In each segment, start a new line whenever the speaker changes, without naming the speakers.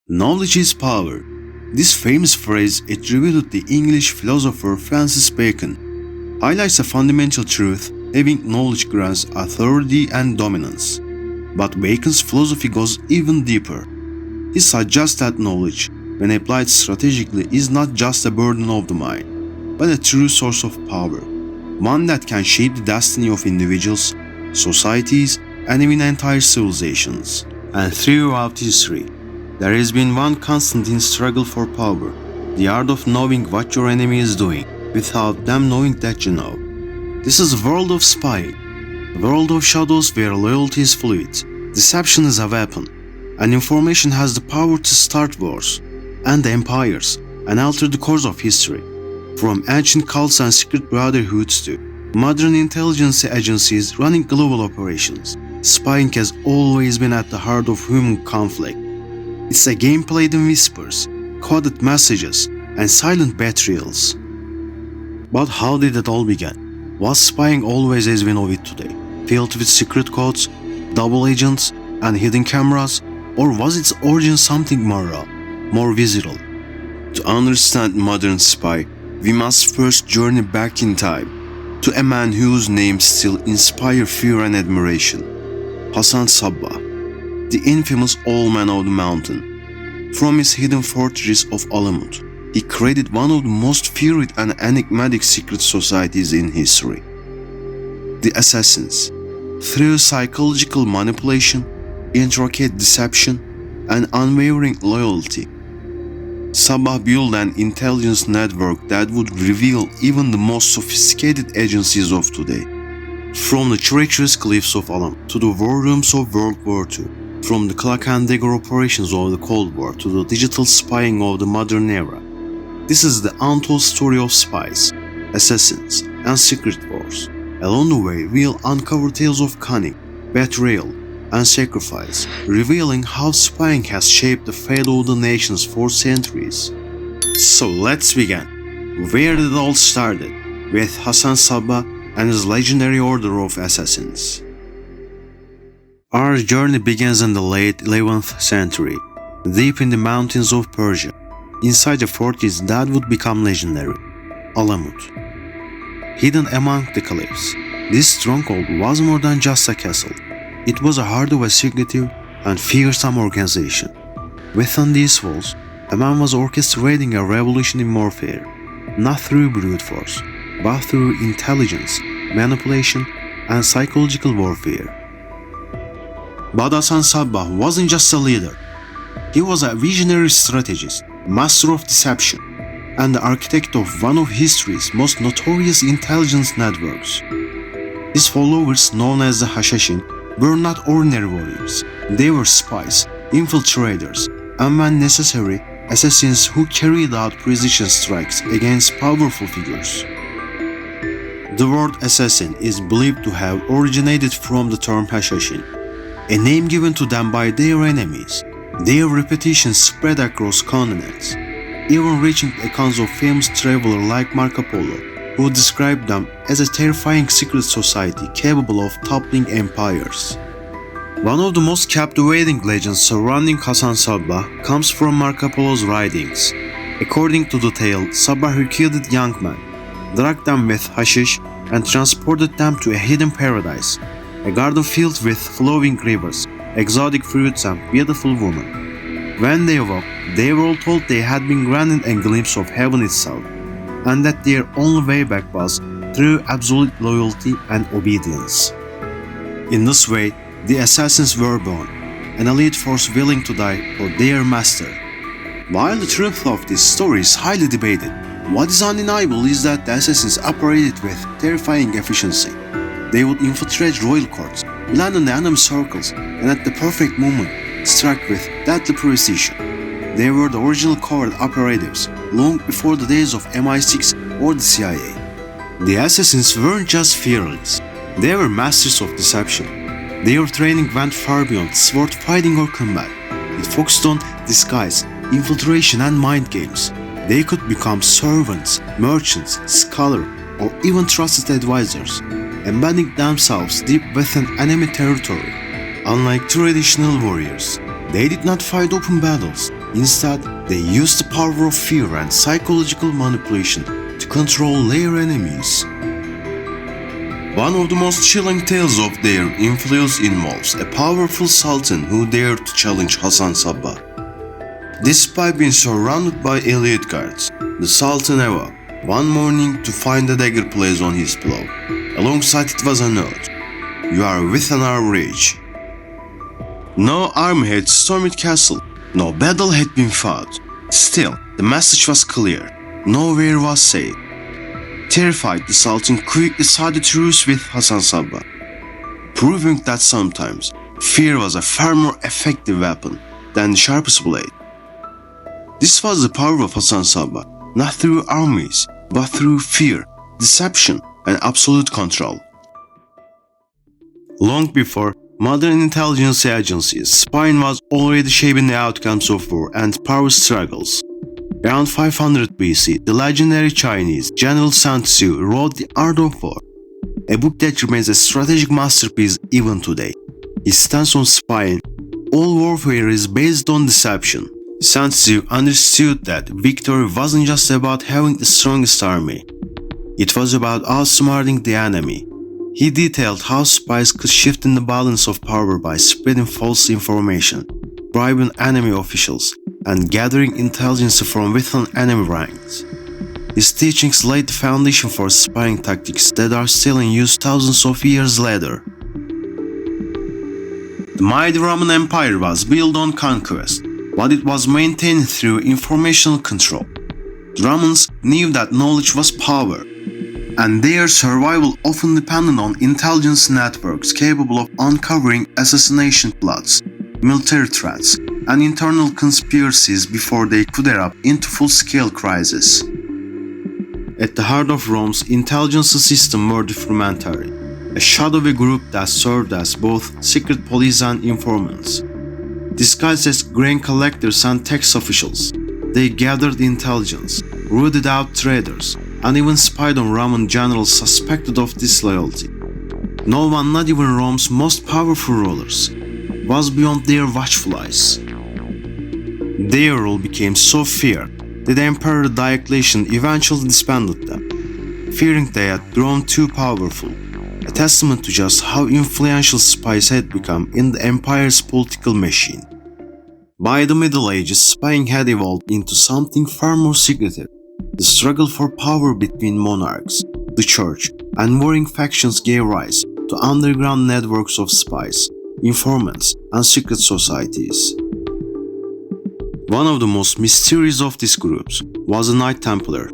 Knowledge is power. This famous phrase, attributed to English philosopher Francis Bacon, highlights a fundamental truth: having knowledge grants authority and dominance. But Bacon's philosophy goes even deeper. He suggests that knowledge, when applied strategically, is not just a burden of the mind, but a true source of power, one that can shape the destiny of individuals, societies, and even entire civilizations. And throughout history, there has been one constant in struggle for power: the art of knowing what your enemy is doing without them knowing that you know. This is a world of spying, a world of shadows where loyalty is fluid, deception is a weapon, and information has the power to start wars and empires and alter the course of history. From ancient cults and secret brotherhoods to modern intelligence agencies running global operations, spying has always been at the heart of human conflict. It's a game played in whispers, coded messages, and silent betrayals. But how did it all begin? Was spying always as we know it today, filled with secret codes, double agents, and hidden cameras, or was its origin something more raw, more visceral? To understand modern spy, we must first journey back in time, to a man whose name still inspires fear and admiration: Hasan Sabbah, the infamous Old Man of the Mountain. From his hidden fortress of Alamut, he created one of the most feared and enigmatic secret societies in history: the Assassins. Through psychological manipulation, intricate deception, and unwavering loyalty, Sabbah built an intelligence network that would reveal even the most sophisticated agencies of today. From the treacherous cliffs of Alam to the war rooms of World War II, from the cloak and dagger operations of the Cold War to the digital spying of the modern era, this is the untold story of spies, assassins, and secret wars. Along the way, we'll uncover tales of cunning, betrayal, and sacrifice, revealing how spying has shaped the fate of the nations for centuries. So let's begin. Where did it all started? With Hasan Sabbah and his legendary order of assassins. Our journey begins in the late 11th century, deep in the mountains of Persia, inside a fortress that would become legendary: Alamut. Hidden among the cliffs, this stronghold was more than just a castle. It was a heart of a secretive and fearsome organization. Within these walls, a man was orchestrating a revolution in warfare, not through brute force, but through intelligence, manipulation, and psychological warfare. But Hasan Sabbah wasn't just a leader. He was a visionary strategist, master of deception, and the architect of one of history's most notorious intelligence networks. His followers, known as the Hashashin, were not ordinary warriors. They were spies, infiltrators, and when necessary, assassins who carried out precision strikes against powerful figures. The word assassin is believed to have originated from the term Hashashin, a name given to them by their enemies. Their reputation spread across continents, even reaching accounts of famous travelers like Marco Polo, who described them as a terrifying secret society capable of toppling empires. One of the most captivating legends surrounding Hasan Sabbah comes from Marco Polo's writings. According to the tale, Sabbah recruited young men, drugged them with hashish, and transported them to a hidden paradise, a garden filled with flowing rivers, exotic fruits, and beautiful women. When they awoke, they were all told they had been granted a glimpse of heaven itself, and that their only way back was through absolute loyalty and obedience. In this way, the assassins were born, an elite force willing to die for their master. While the truth of this story is highly debated, what is undeniable is that the assassins operated with terrifying efficiency. They would infiltrate royal courts, land in the enemy circles, and at the perfect moment, strike with deadly precision. They were the original covert operatives, long before the days of MI6 or the CIA. The assassins weren't just fearless, they were masters of deception. Their training went far beyond sword fighting or combat. It focused on disguise, infiltration, and mind games. They could become servants, merchants, scholars, or even trusted advisors, embedding themselves deep within enemy territory. Unlike traditional warriors, they did not fight open battles. Instead, they used the power of fear and psychological manipulation to control their enemies. One of the most chilling tales of their influence involves a powerful sultan who dared to challenge Hasan Sabbah. Despite being surrounded by elite guards, the sultan awoke one morning to find a dagger placed on his pillow. Alongside it was a note: "You are within our reach." No army had stormed the castle, no battle had been fought. Still, the message was clear: nowhere was safe. Terrified, the sultan quickly sided truce with Hasan Sabbah, proving that sometimes fear was a far more effective weapon than the sharpest blade. This was the power of Hasan Sabbah, not through armies, but through fear, deception, and absolute control. Long before modern intelligence agencies, spying was already shaping the outcomes of war and power struggles. Around 500 BC, the legendary Chinese general Sun Tzu wrote The Art of War, a book that remains a strategic masterpiece even today. His stance on spying: all warfare is based on deception. Sun Tzu understood that victory wasn't just about having the strongest army. It was about outsmarting the enemy. He detailed how spies could shift in the balance of power by spreading false information, bribing enemy officials, and gathering intelligence from within enemy ranks. His teachings laid the foundation for spying tactics that are still in use thousands of years later. The mighty Roman Empire was built on conquest, but it was maintained through informational control. The Romans knew that knowledge was power, and their survival often depended on intelligence networks capable of uncovering assassination plots, military threats, and internal conspiracies before they could erupt into full-scale crises. At the heart of Rome's intelligence system were the frumentarii, a shadowy group that served as both secret police and informants. Disguised as grain collectors and tax officials, they gathered intelligence, rooted out traitors, and even spied on Roman generals suspected of disloyalty. No one, not even Rome's most powerful rulers, was beyond their watchful eyes. Their rule became so feared that Emperor Diocletian eventually disbanded them, fearing they had grown too powerful, a testament to just how influential spies had become in the empire's political machine. By the Middle Ages, spying had evolved into something far more secretive. The struggle for power between monarchs, the church, and warring factions gave rise to underground networks of spies, informants, and secret societies. One of the most mysterious of these groups was the Knight Templar.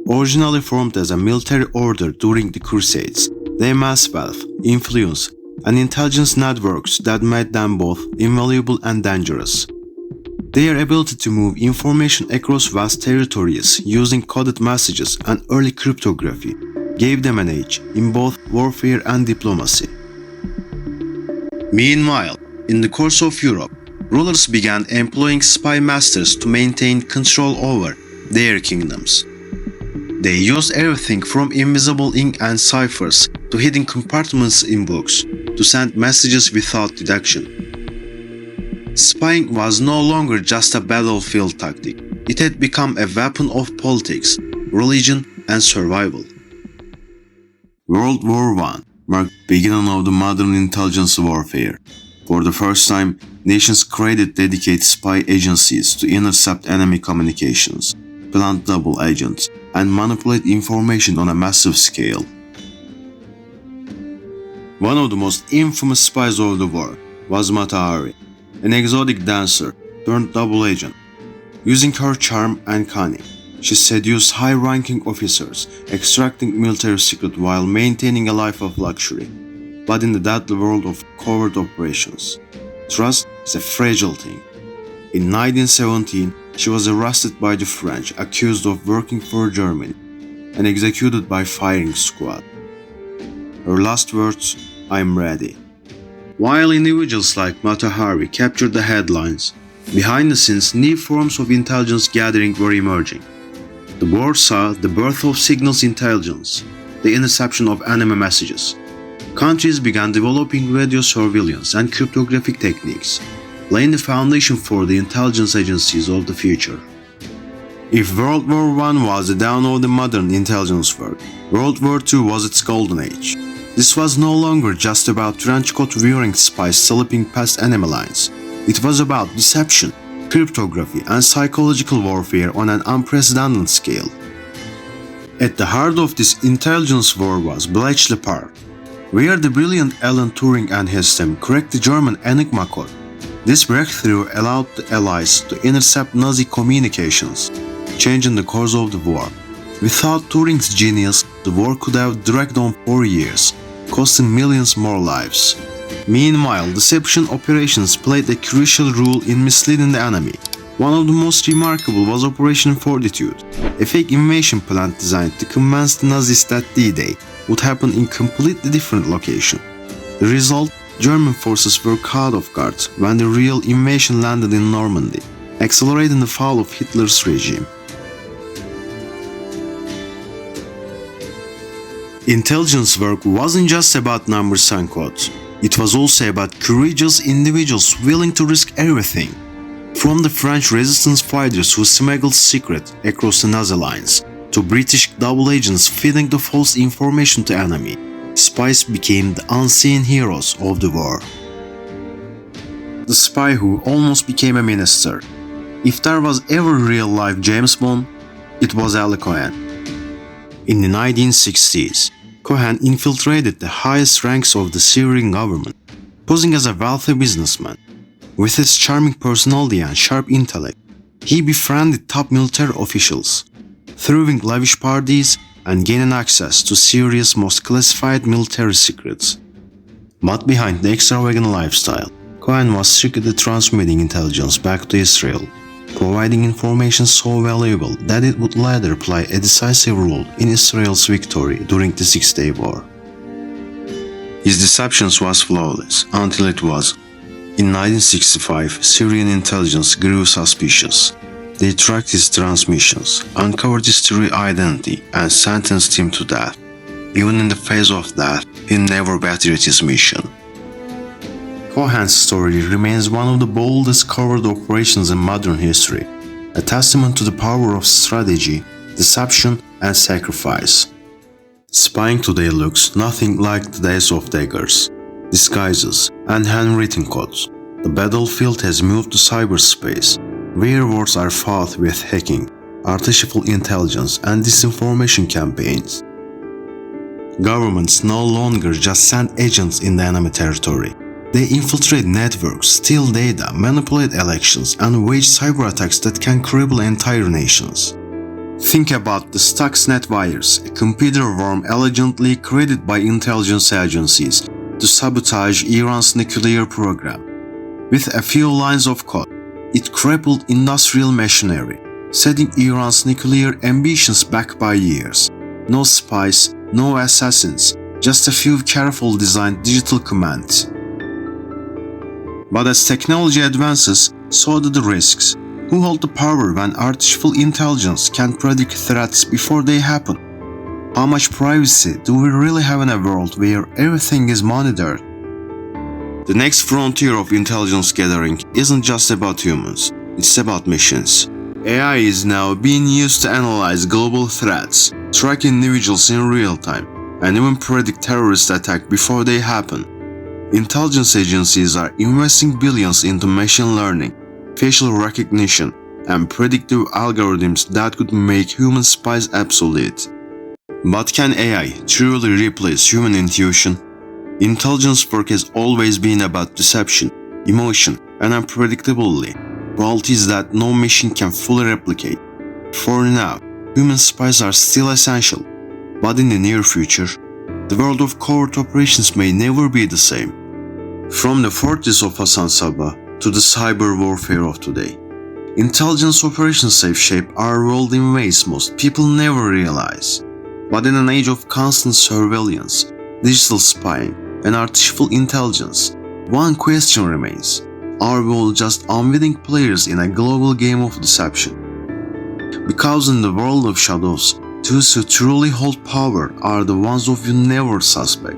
Originally formed as a military order during the Crusades, they amassed wealth, influence, and intelligence networks that made them both invaluable and dangerous. Their ability to move information across vast territories using coded messages and early cryptography gave them an edge in both warfare and diplomacy. Meanwhile, in the course of Europe, rulers began employing spy masters to maintain control over their kingdoms. They used everything from invisible ink and ciphers to hidden compartments in books to send messages without detection. Spying was no longer just a battlefield tactic. It had become a weapon of politics, religion, and survival. World War I marked the beginning of the modern intelligence warfare. For the first time, nations created dedicated spy agencies to intercept enemy communications, plant double agents, and manipulate information on a massive scale. One of the most infamous spies of the war was Mata Hari, an exotic dancer turned double agent. Using her charm and cunning, she seduced high-ranking officers, extracting military secrets while maintaining a life of luxury. But in the deadly world of covert operations, trust is a fragile thing. In 1917, she was arrested by the French, accused of working for Germany, and executed by firing squad. Her last words: "I'm ready." While individuals like Mata Hari captured the headlines, behind the scenes new forms of intelligence gathering were emerging. The war saw the birth of signals intelligence, the interception of enemy messages. Countries began developing radio surveillance and cryptographic techniques. laying the foundation for the intelligence agencies of the future. If World War I was the dawn of the modern intelligence work, World War II was its golden age. This was no longer just about trenchcoat-wearing spies slipping past enemy lines. It was about deception, cryptography, and psychological warfare on an unprecedented scale. At the heart of this intelligence war was Bletchley Park, where the brilliant Alan Turing and his team cracked the German Enigma code. This breakthrough allowed the Allies to intercept Nazi communications, changing the course of the war. Without Turing's genius, the war could have dragged on for years, costing millions more lives. Meanwhile, deception operations played a crucial role in misleading the enemy. One of the most remarkable was Operation Fortitude, a fake invasion plan designed to convince the Nazis that D-Day would happen in completely different location. The result? German forces were caught off guard when the real invasion landed in Normandy, accelerating the fall of Hitler's regime. Intelligence work wasn't just about numbers and codes. It was also about courageous individuals willing to risk everything. From the French resistance fighters who smuggled secrets across the Nazi lines, to British double agents feeding the false information to enemy, spies became the unseen heroes of the war. The spy who almost became a minister. If there was ever a real-life James Bond, it was Ali Cohen. In the 1960s, Cohen infiltrated the highest ranks of the Syrian government, posing as a wealthy businessman. With his charming personality and sharp intellect, he befriended top military officials, throwing lavish parties and gaining access to Syria's most classified military secrets. But behind the extravagant lifestyle, Cohen was secretly transmitting intelligence back to Israel, providing information so valuable that it would later play a decisive role in Israel's victory during the Six-Day War. His deception was flawless until it was. In 1965, Syrian intelligence grew suspicious. They tracked his transmissions, uncovered his true identity, and sentenced him to death. Even in the face of death, he never bettered his mission. Cohen's story remains one of the boldest covert operations in modern history, a testament to the power of strategy, deception, and sacrifice. Spying today looks nothing like the days of daggers, disguises, and handwritten codes. The battlefield has moved to cyberspace, where wars are fought with hacking, artificial intelligence, and disinformation campaigns. Governments no longer just send agents in the enemy territory. They infiltrate networks, steal data, manipulate elections, and wage cyber attacks that can cripple entire nations. Think about the Stuxnet virus, a computer worm allegedly created by intelligence agencies to sabotage Iran's nuclear program. With a few lines of code, it crippled industrial machinery, setting Iran's nuclear ambitions back by years. No spies, no assassins, just a few carefully designed digital commands. But as technology advances, so do the risks. Who hold the power when artificial intelligence can predict threats before they happen? How much privacy do we really have in a world where everything is monitored? The next frontier of intelligence gathering isn't just about humans, it's about machines. AI is now being used to analyze global threats, track individuals in real time, and even predict terrorist attacks before they happen. Intelligence agencies are investing billions into machine learning, facial recognition, and predictive algorithms that could make human spies obsolete. But can AI truly replace human intuition? Intelligence work has always been about deception, emotion, and unpredictability, qualities that no machine can fully replicate. For now, human spies are still essential, but in the near future, the world of covert operations may never be the same. From the fortress of Hasan Sabbah to the cyber warfare of today, intelligence operations have shaped our world in ways most people never realize. But in an age of constant surveillance, digital spying, and artificial intelligence, one question remains: are we all just unwitting players in a global game of deception? Because in the world of shadows, those who truly hold power are the ones of you never suspect.